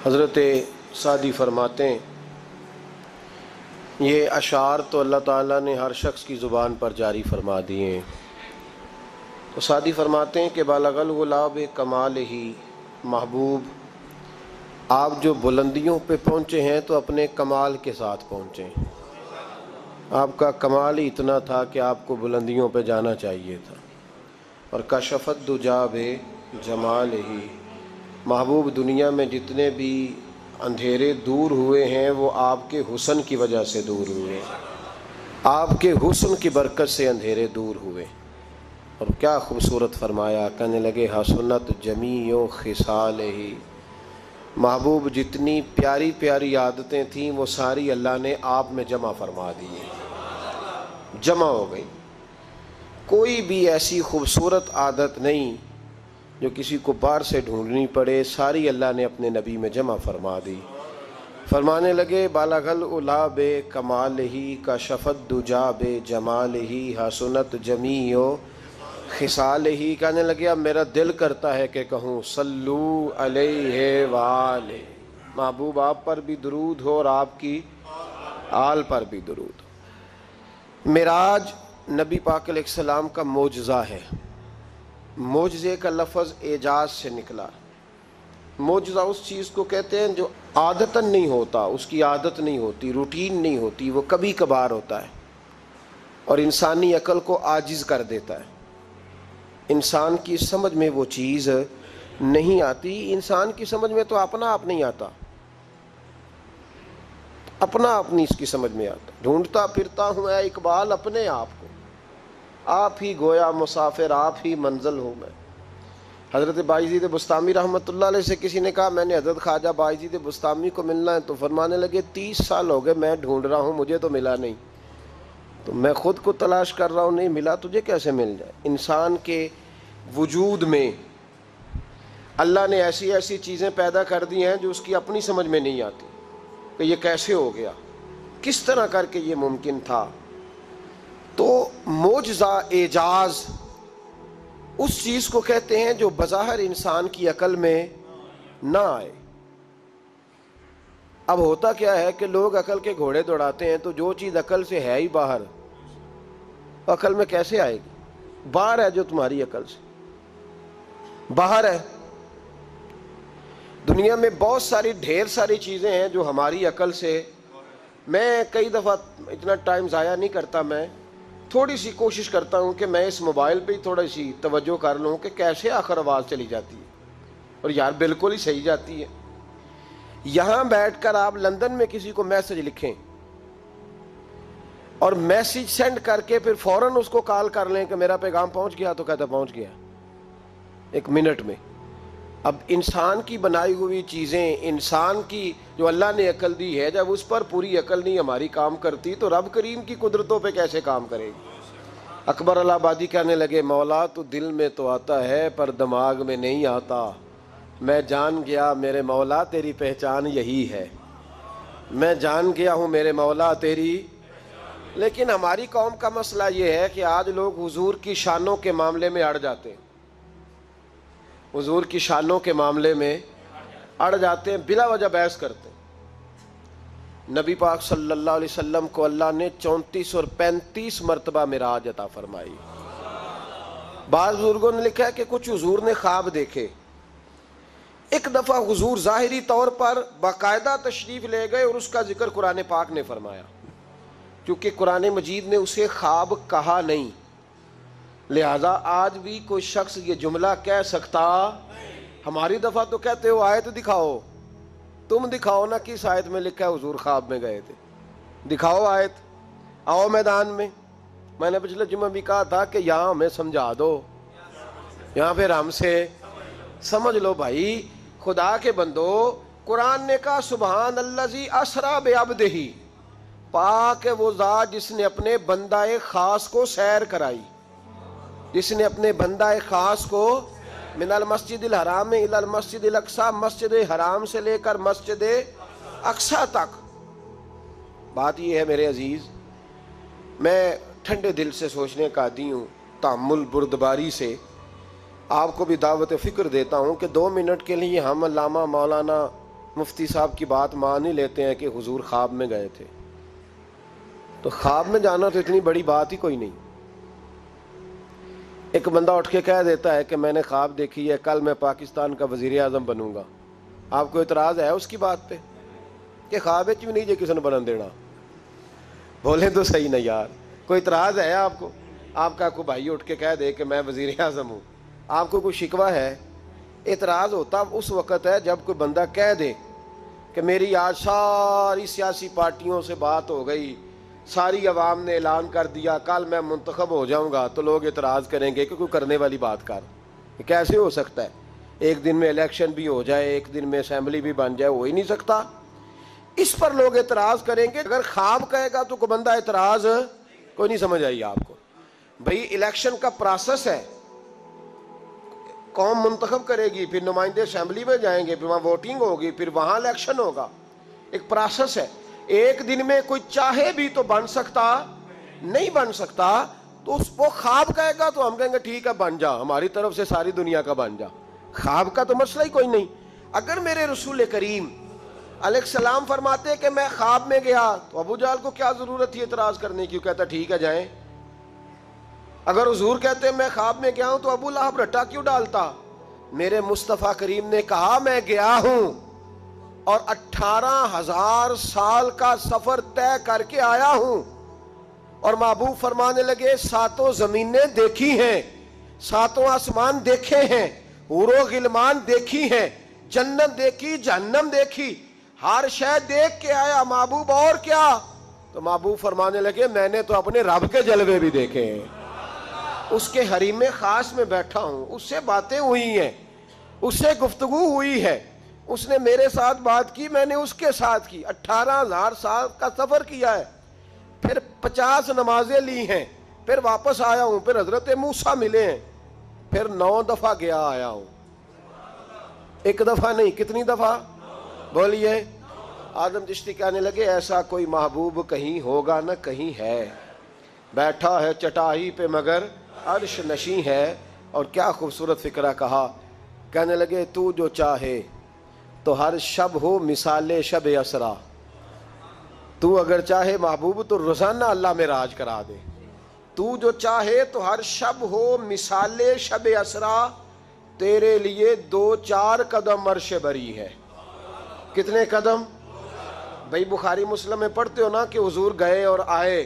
حضرت سعدی فرماتے ہیں یہ اشعار تو اللہ تعالیٰ نے ہر شخص کی زبان پر جاری فرما دیے ہیں۔ تو سعدی فرماتے ہیں کہ بالغ الغلا بکمال ہی، محبوب آپ جو بلندیوں پہ پہنچے ہیں تو اپنے کمال کے ساتھ پہنچے ہیں۔ آپ کا کمال ہی اتنا تھا کہ آپ کو بلندیوں پہ جانا چاہیے تھا۔ اور کشفت دجا بجمال ہی، محبوب دنیا میں جتنے بھی اندھیرے دور ہوئے ہیں وہ آپ کے حسن کی وجہ سے دور ہوئے، آپ کے حسن کی برکت سے اندھیرے دور ہوئے۔ اور کیا خوبصورت فرمایا، کہنے لگے حسنت جمیع خصال ہی، محبوب جتنی پیاری پیاری عادتیں تھیں وہ ساری اللہ نے آپ میں جمع فرما دی، جمع ہو گئی۔ کوئی بھی ایسی خوبصورت عادت نہیں جو کسی کو باہر سے ڈھونڈنی پڑے، ساری اللہ نے اپنے نبی میں جمع فرما دی۔ فرمانے لگے بالغ العلا بکمال ہی، کشفت دجا بجمال ہی، حسنت جمیع خصال ہی۔ کہنے لگے اب میرا دل کرتا ہے کہ کہوں صلو علیہ وآلہ، محبوب آپ پر بھی درود ہو اور آپ کی آل پر بھی درود ہو۔ معراج نبی پاک علیہ السلام کا معجزہ ہے۔ معجزے کا لفظ اعجاز سے نکلا۔ معجزہ اس چیز کو کہتے ہیں جو عادتاً نہیں ہوتا، اس کی عادت نہیں ہوتی، روٹین نہیں ہوتی، وہ کبھی کبھار ہوتا ہے اور انسانی عقل کو عاجز کر دیتا ہے۔ انسان کی سمجھ میں وہ چیز نہیں آتی، انسان کی سمجھ میں تو اپنا آپ نہیں آتا، اپنا آپ نہیں اس کی سمجھ میں آتا۔ ڈھونڈتا پھرتا ہوں اے اقبال اپنے آپ کو، آپ ہی گویا مسافر، آپ ہی منزل ہوں میں۔ حضرت بایزید بستامی رحمۃ اللہ علیہ سے کسی نے کہا میں نے حضرت خواجہ بایزید بستامی کو ملنا ہے، تو فرمانے لگے 30 سال ہو گئے میں ڈھونڈ رہا ہوں، مجھے تو ملا نہیں، تو میں خود کو تلاش کر رہا ہوں، نہیں ملا، تجھے کیسے مل جائے؟ انسان کے وجود میں اللہ نے ایسی ایسی چیزیں پیدا کر دی ہیں جو اس کی اپنی سمجھ میں نہیں آتی کہ یہ کیسے ہو گیا، کس طرح کر کے یہ ممکن تھا۔ تو معجزہ، اعجاز اس چیز کو کہتے ہیں جو بظاہر انسان کی عقل میں نہ آئے۔ اب ہوتا کیا ہے کہ لوگ عقل کے گھوڑے دوڑاتے ہیں، تو جو چیز عقل سے ہے ہی باہر، عقل میں کیسے آئے گی؟ باہر ہے جو تمہاری عقل سے باہر ہے۔ دنیا میں بہت ساری ڈھیر ساری چیزیں ہیں جو ہماری عقل سے، میں کئی دفعہ اتنا ٹائم ضائع نہیں کرتا، میں تھوڑی سی کوشش کرتا ہوں کہ میں اس موبائل پہ ہی تھوڑی سی توجہ کر لوں کہ کیسے آخر آواز چلی جاتی ہے، اور یار بالکل ہی صحیح جاتی ہے۔ یہاں بیٹھ کر آپ لندن میں کسی کو میسج لکھیں اور میسج سینڈ کر کے پھر فوراً اس کو کال کر لیں کہ میرا پیغام پہنچ گیا، تو کہتا پہنچ گیا 1 منٹ میں۔ اب انسان کی بنائی ہوئی چیزیں، انسان کی جو اللہ نے عقل دی ہے، جب اس پر پوری عقل نہیں ہماری کام کرتی تو رب کریم کی قدرتوں پہ کیسے کام کرے گی؟ اکبر الہ آبادی کہنے لگے مولا تو دل میں تو آتا ہے پر دماغ میں نہیں آتا، میں جان گیا میرے مولا تیری پہچان یہی ہے، میں جان گیا ہوں میرے مولا تیری۔ لیکن ہماری قوم کا مسئلہ یہ ہے کہ آج لوگ حضور کی شانوں کے معاملے میں اڑ جاتے ہیں، حضور کی شانوں کے معاملے میں اڑ جاتے ہیں، بلا وجہ بحث کرتے ہیں۔ نبی پاک صلی اللہ علیہ وسلم کو اللہ نے 34 اور 35 مرتبہ معراج عطا فرمائی۔ بعض بزرگوں نے لکھا ہے کہ کچھ حضور نے خواب دیکھے، ایک دفعہ حضور ظاہری طور پر باقاعدہ تشریف لے گئے اور اس کا ذکر قرآن پاک نے فرمایا، کیونکہ قرآن مجید نے اسے خواب کہا نہیں، لہذا آج بھی کوئی شخص یہ جملہ کہہ سکتا، ہماری دفعہ تو کہتے ہو آیت دکھاؤ، تم دکھاؤ نا کس آیت میں لکھا ہے حضور خواب میں گئے تھے، دکھاؤ آیت، آؤ میدان میں۔ میں نے پچھلے جمعہ بھی کہا تھا کہ یہاں ہمیں سمجھا دو، یہاں پھر ہم سے سمجھ لو بھائی، خدا کے بندو، قرآن نے کہا سبحان الذی اسریٰ بعبدہ، پاک ہے وہ ذات جس نے اپنے بندہ خاص کو سیر کرائی، جس نے اپنے بندہ خاص کو من المسجد الحرام الی المسجد الاقصی، مسجد حرام سے لے کر مسجد اقصی تک۔ بات یہ ہے میرے عزیز، میں ٹھنڈے دل سے سوچنے کا عادی ہوں، تحمل بردباری سے آپ کو بھی دعوت فکر دیتا ہوں کہ 2 منٹ کے لیے ہم علامہ مولانا مفتی صاحب کی بات مان ہی لیتے ہیں کہ حضور خواب میں گئے تھے، تو خواب میں جانا تو اتنی بڑی بات ہی کوئی نہیں۔ ایک بندہ اٹھ کے کہہ دیتا ہے کہ میں نے خواب دیکھی ہے کل میں پاکستان کا وزیر اعظم بنوں گا، آپ کو اعتراض ہے اس کی بات پہ کہ خواب بھی نہیں جے کسی نے بنن دینا؟ بولیں تو صحیح نا یار، کوئی اعتراض ہے آپ کو؟ آپ کا کوئی بھائی اٹھ کے کہہ دے کہ میں وزیر اعظم ہوں، آپ کو کوئی شکوہ ہے؟ اعتراض ہوتا اس وقت ہے جب کوئی بندہ کہہ دے کہ میری آج ساری سیاسی پارٹیوں سے بات ہو گئی، ساری عوام نے اعلان کر دیا کل میں منتخب ہو جاؤں گا، تو لوگ اعتراض کریں گے کہ کوئی کرنے والی بات کر، یہ کیسے ہو سکتا ہے؟ ایک دن میں الیکشن بھی ہو جائے، ایک دن میں اسمبلی بھی بن جائے، ہو ہی نہیں سکتا۔ اس پر لوگ اعتراض کریں گے۔ اگر خواب کہے گا تو کوئی بندہ اعتراض کوئی نہیں، سمجھ آئی آپ کو؟ بھئی الیکشن کا پروسیس ہے، قوم منتخب کرے گی، پھر نمائندے اسمبلی میں جائیں گے، پھر وہاں ووٹنگ ہوگی، پھر وہاں الیکشن ہوگا، ایک پروسیس ہے۔ ایک دن میں کوئی چاہے بھی تو بن سکتا نہیں بن سکتا، تو وہ خواب کہے گا تو ہم کہیں گے ٹھیک ہے بن جا، ہماری طرف سے ساری دنیا کا بن جا، خواب کا تو مسئلہ ہی کوئی نہیں۔ اگر میرے رسول کریم علیہ السلام فرماتے کہ میں خواب میں گیا، تو ابو جہل کو کیا ضرورت تھی اعتراض کرنے کی؟ کہتا ٹھیک ہے جائیں۔ اگر حضور کہتے میں خواب میں گیا ہوں تو ابو لہب رٹا کیوں ڈالتا؟ میرے مصطفیٰ کریم نے کہا میں گیا ہوں اور 18,000 سال کا سفر طے کر کے آیا ہوں، اور محبوب فرمانے لگے 7 زمینیں دیکھی ہیں، 7 آسمان دیکھے ہیں، حور و غلمان دیکھی ہیں، جنت دیکھی، جہنم دیکھی، ہر شے دیکھ کے آیا محبوب، اور کیا؟ تو محبوب فرمانے لگے میں نے تو اپنے رب کے جلوے بھی دیکھے ہیں، اس کے حریم خاص میں بیٹھا ہوں، اس سے باتیں ہوئی ہیں، اس سے گفتگو ہوئی ہے، اس نے میرے ساتھ بات کی، میں نے اس کے ساتھ کی، 18,000 سال کا سفر کیا ہے، پھر 50 نمازیں لی ہیں، پھر واپس آیا ہوں، پھر حضرت موسیٰ ملے ہیں، پھر 9 دفعہ گیا آیا ہوں، ایک دفعہ نہیں، کتنی دفعہ بولیے؟ آدم چشتی کہنے لگے ایسا کوئی محبوب کہیں ہوگا نہ کہیں ہے، بیٹھا ہے چٹائی پہ مگر عرش نشیں ہے۔ اور کیا خوبصورت فکرہ کہا، کہنے لگے تو جو چاہے تو ہر شب ہو مثال شب اسرا، تو اگر چاہے محبوب تو روزانہ اللہ میں راج کرا دے، تو جو چاہے تو ہر شب ہو مثال شب اسرا، تیرے لیے 2-4 قدم عرش بری ہے۔ کتنے قدم؟ بھئی بخاری مسلم میں پڑھتے ہو نا کہ حضور گئے اور آئے،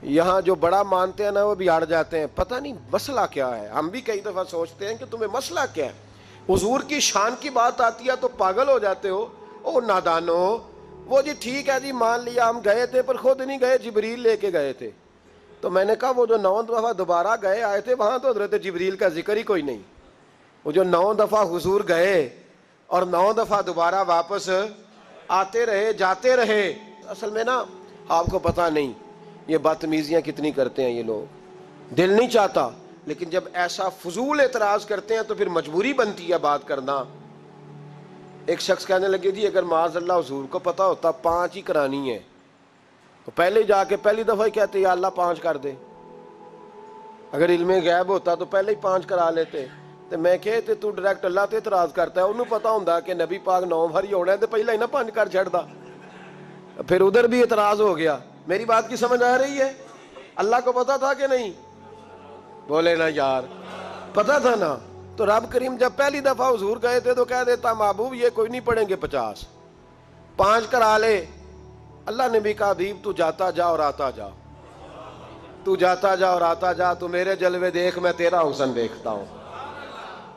یہاں جو بڑا مانتے ہیں نا وہ بھی اڑ جاتے ہیں، پتہ نہیں مسئلہ کیا ہے۔ ہم بھی کئی دفعہ سوچتے ہیں کہ تمہیں مسئلہ کیا ہے، حضور کی شان کی بات آتی ہے تو پاگل ہو جاتے ہو، او نادانو، وہ جی ٹھیک ہے جی مان لیا ہم گئے تھے پر خود نہیں گئے، جبریل لے کے گئے تھے۔ تو میں نے کہا وہ جو 9 دفعہ دوبارہ گئے آئے تھے وہاں تو حضرت جبریل کا ذکر ہی کوئی نہیں، وہ جو 9 دفعہ حضور گئے اور 9 دفعہ دوبارہ واپس آتے رہے جاتے رہے، اصل میں نا آپ کو پتہ نہیں یہ بدتمیزیاں کتنی کرتے ہیں یہ لوگ، دل نہیں چاہتا، لیکن جب ایسا فضول اعتراض کرتے ہیں تو پھر مجبوری بنتی ہے بات کرنا۔ ایک شخص کہنے لگے جی اگر معاذ اللہ حضور کو پتہ ہوتا 5 ہی کرانی ہے تو پہلے جا کے پہلی دفعہ ہی کہتے یا اللہ 5 کر دے، اگر علم غیب ہوتا تو پہلے ہی 5 کرا لیتے۔ تو میں کہتے تو ڈائریکٹ اللہ تے اعتراض کرتا ہے، انہوں پتہ ہوندا کہ نبی پاک 9 بار ہی ہونا ہے تو پہلے ہی نہ 5 کر چھڑدا، پھر ادھر بھی اعتراض ہو گیا۔ میری بات کی سمجھ آ رہی ہے؟ اللہ کو پتا تھا کہ نہیں؟ بولے نا یار، پتا تھا نا۔ تو رب کریم جب پہلی دفعہ حضور گئے تھے تو کہہ دیتا محبوب یہ کوئی نہیں پڑھیں گے 50، 5 کرا لے۔ اللہ نے بھی کہا حبیب تو جاتا جا اور آتا جا، تو جاتا جا اور آتا جا، تو میرے جلوے دیکھ میں تیرا حسن دیکھتا ہوں،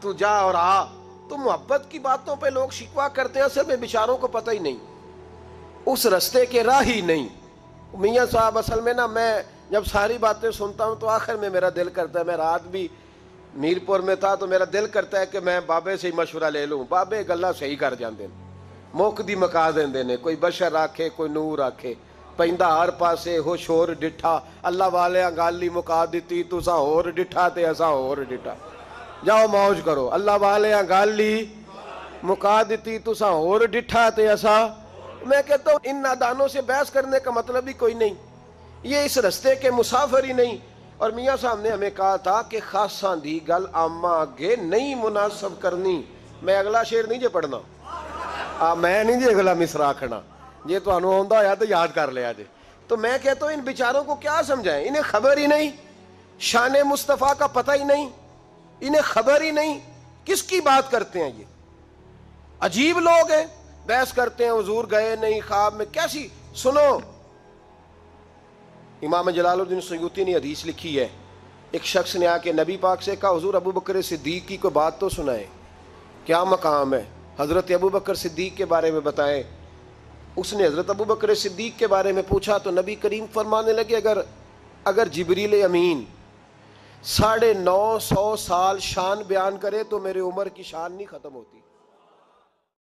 تو جا اور آ۔ تو محبت کی باتوں پہ لوگ شکوہ کرتے ہیں، اصل میں بیچاروں کو پتہ ہی نہیں، اس رستے کے راہ ہی نہیں۔ میاں صاحب اصل میں نا میں جب ساری باتیں سنتا ہوں تو آخر میں میرا دل کرتا ہے، میں رات بھی میر پور میں تھا تو میرا دل کرتا ہے کہ میں بابے سے ہی مشورہ لے لوں، بابے گلا صحیح کر جاندے موک دی مکا دیندے نے، کوئی بشر آکھے کوئی نور آکھے، پیندا ہر پاسے ہو شور ڈٹھا، اللہ والے گالی مکا دیتی تسا ہور ڈٹھا تے اسا ہور ڈٹھا، جاؤ موج کرو، اللہ والے گالی مکا دیتی تسا ہور ڈٹھا تے اسا۔ میں کہتا ہوں ان نادانوں سے بحث کرنے کا مطلب ہی کوئی نہیں، یہ اس رستے کے مسافر ہی نہیں۔ اور میاں صاحب نے ہمیں کہا تھا کہ خاصاں دی گل آما آگے نہیں مناسب کرنی۔ میں اگلا شعر نہیں جے پڑھنا، میں نہیں جی اگلا مصرع آکھنا، یہ تو انہوں ہوندہ ہویا تو یاد کر لیا جی. تو میں کہتا ہوں ان بیچاروں کو کیا سمجھائیں، انہیں خبر ہی نہیں، شان مصطفیٰ کا پتہ ہی نہیں، انہیں خبر ہی نہیں، کس کی بات کرتے ہیں یہ؟ عجیب لوگ ہیں، بحث کرتے ہیں حضور گئے نہیں خواب میں. کیسی سنو، امام جلال الدین سیوطی نے حدیث لکھی ہے، ایک شخص نے آ کے نبی پاک سے کہا حضور ابو بکر صدیق کی کوئی بات تو سنائیں، کیا مقام ہے، حضرت ابو بکر صدیق کے بارے میں بتائیں. اس نے حضرت ابو بکر صدیق کے بارے میں پوچھا تو نبی کریم فرمانے لگے اگر جبریل امین 950 سال شان بیان کرے تو میرے عمر کی شان نہیں ختم ہوتی.